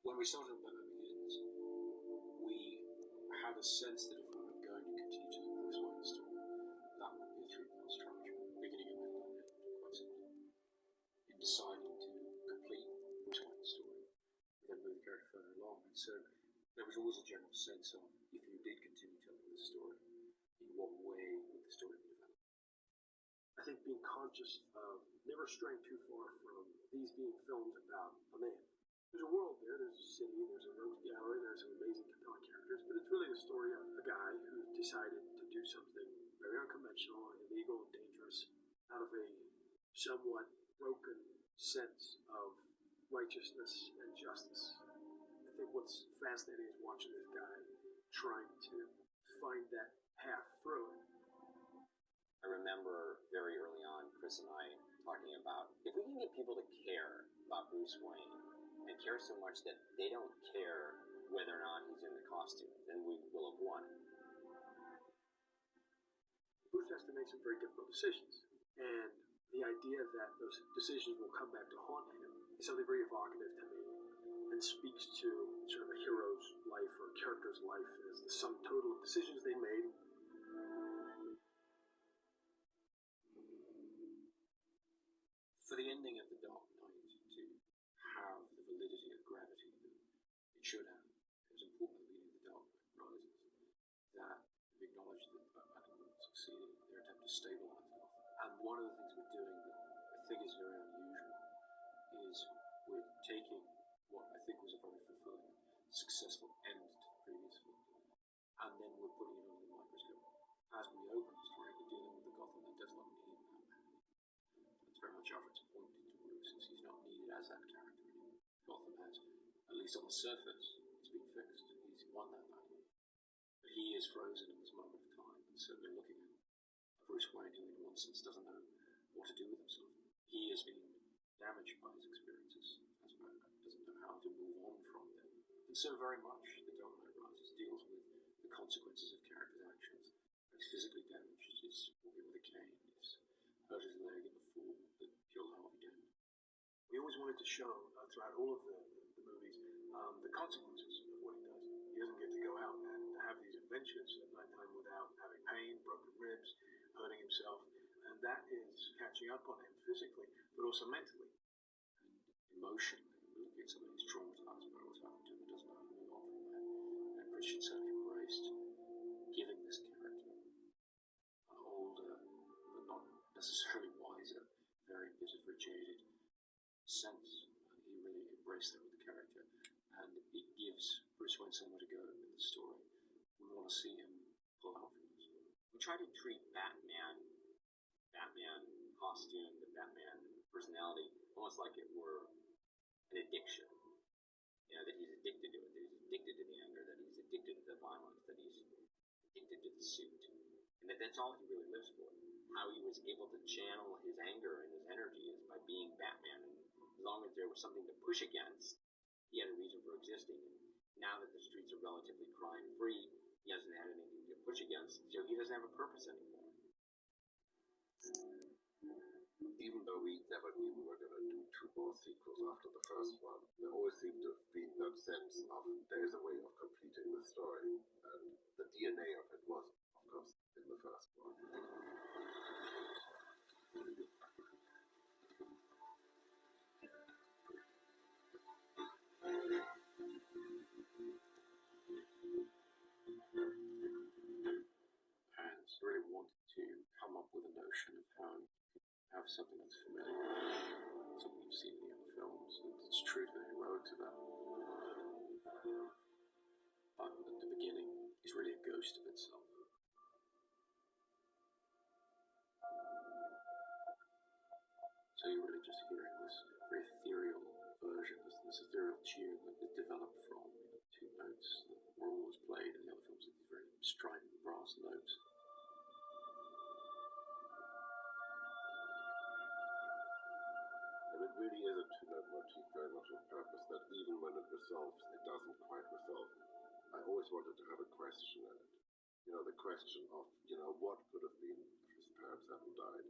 When we started Batman Begins, we had a sense that if we were going to continue to tell Bruce Wayne's story, that would be a three-part structure, beginning and middle and end, quite simply. In deciding to complete Bruce Wayne's story, we then move the character further along, and so there was always a general sense of, if you did continue telling this story, in what way would the story be developed? I think being conscious of never straying too far from these being films about a man. There's a world there, there's a city, there's a rogues gallery, there's some amazing, compelling characters, but it's really the story of a guy who decided to do something very unconventional, illegal, and dangerous, out of a somewhat broken sense of righteousness and justice. I think what's fascinating is watching this guy trying to find that path through it. I remember very early on, Chris and I talking about, if we can get people to care about Bruce Wayne, and care so much that they don't care whether or not he's in the costume, then we will have won. Bruce has to make some very difficult decisions, and the idea that those decisions will come back to haunt him is something very evocative to me, and speaks to sort of a hero's life or a character's life as the sum total of decisions they made. For the ending of The Dark Knight to have the validity of gravity that it should have, it was important at the beginning of The Dark Knight Rises that we acknowledged that Batman succeeded in their attempt to stabilize Gotham. And one of the things we're doing that I think is very unusual is we're taking what I think was a very fulfilling, successful end to the previous film, and then we're putting it under the microscope. As we open the story, we're dealing with a Gotham that does not need Batman. That's very much Alfred's point to Bruce, is he's not needed as that character anymore. Gotham has, at least on the surface, it's been fixed. He's won that battle. But he is frozen in this moment of time, and so we're looking at a Bruce Wayne who in one sense doesn't know what to do with himself. He has been damaged by his experiences as Batman, doesn't know how to move on from them. And so very much The Dark Knight Rises deals with the consequences of characters' actions. He's physically damaged, he's walking with a cane, he's hurt his leg in the fall that killed Harvey Dent. We always wanted to show throughout all of the movies the consequences of what he does. He doesn't get to go out and have these adventures at nighttime without having pain, broken ribs, hurting himself, and that is catching up on him physically, but also mentally. And emotionally, we're looking at somebody who's traumatized by what's happened to him and doesn't know how to move on from that. And Christian certainly embraced giving this character an older, but not necessarily wiser, very bitter, jaded sense. And he really embraced that with the character. And it gives Bruce Wayne somewhere to go in the story. We want to see him pull out from this. We try to treat Batman costume, the Batman personality, almost like it were an addiction. You know, that he's addicted to it, that he's addicted to the anger, that he's addicted to the violence, that he's addicted to the suit. And that's all he really lives for. How he was able to channel his anger and his energy is by being Batman. And as long as there was something to push against, he had a reason for existing. And now that the streets are relatively crime-free, he hasn't had anything to push against, so he doesn't have a purpose anymore. Even though we never knew we were going to do 2 more sequels after the first one, there always seemed to have been that sense of there is a way of completing the story, and the DNA of it was, of course, in the first one. And really wanted to come up with a notion of how you could have something that's familiar, something you've seen in the other films, and it's true to the heroics of that. But at the beginning, it's really a ghost of itself. So you're really just hearing this very ethereal version, this ethereal tune that is developed from 2 notes that were always played in the other films, these very strident brass notes. And it really is a 2-note motif very much on purpose, that even when it resolves, it doesn't quite resolve. I always wanted to have a question in it. You know, the question of, you know, what could have been if his parents hadn't died.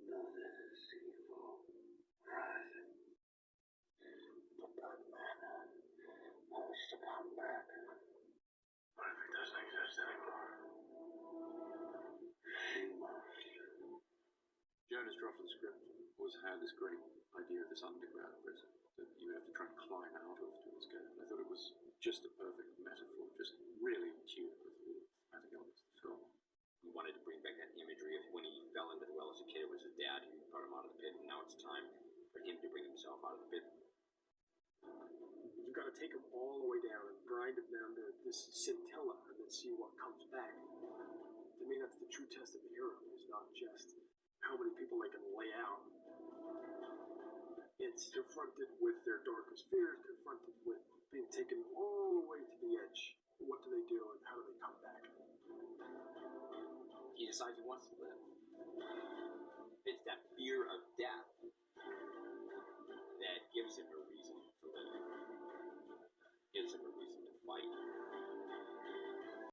None is evil rising. But Batman come back. What if it doesn't exist anymore? She must. Jonas dropped the script always had this great idea of this underground prison that you would have to try and climb out of to escape. And I thought it was just a perfect metaphor, just really in tune with all the thematic elements of the film. We wanted to bring back that imagery of when he fell into the well as a kid. It was his dad who brought him out of the pit, and now it's time for him to bring himself out of the pit. You've got to take them all the way down and grind them down to this scintilla and then see what comes back. To me, that's the true test of a hero. It's not just how many people they can lay out. It's confronted with their darkest fears, confronted with being taken all the way to the edge. What do they do and how do they come back? He decides he wants to live. It's that fear of death that gives him a reason to live. Gives him a reason to fight.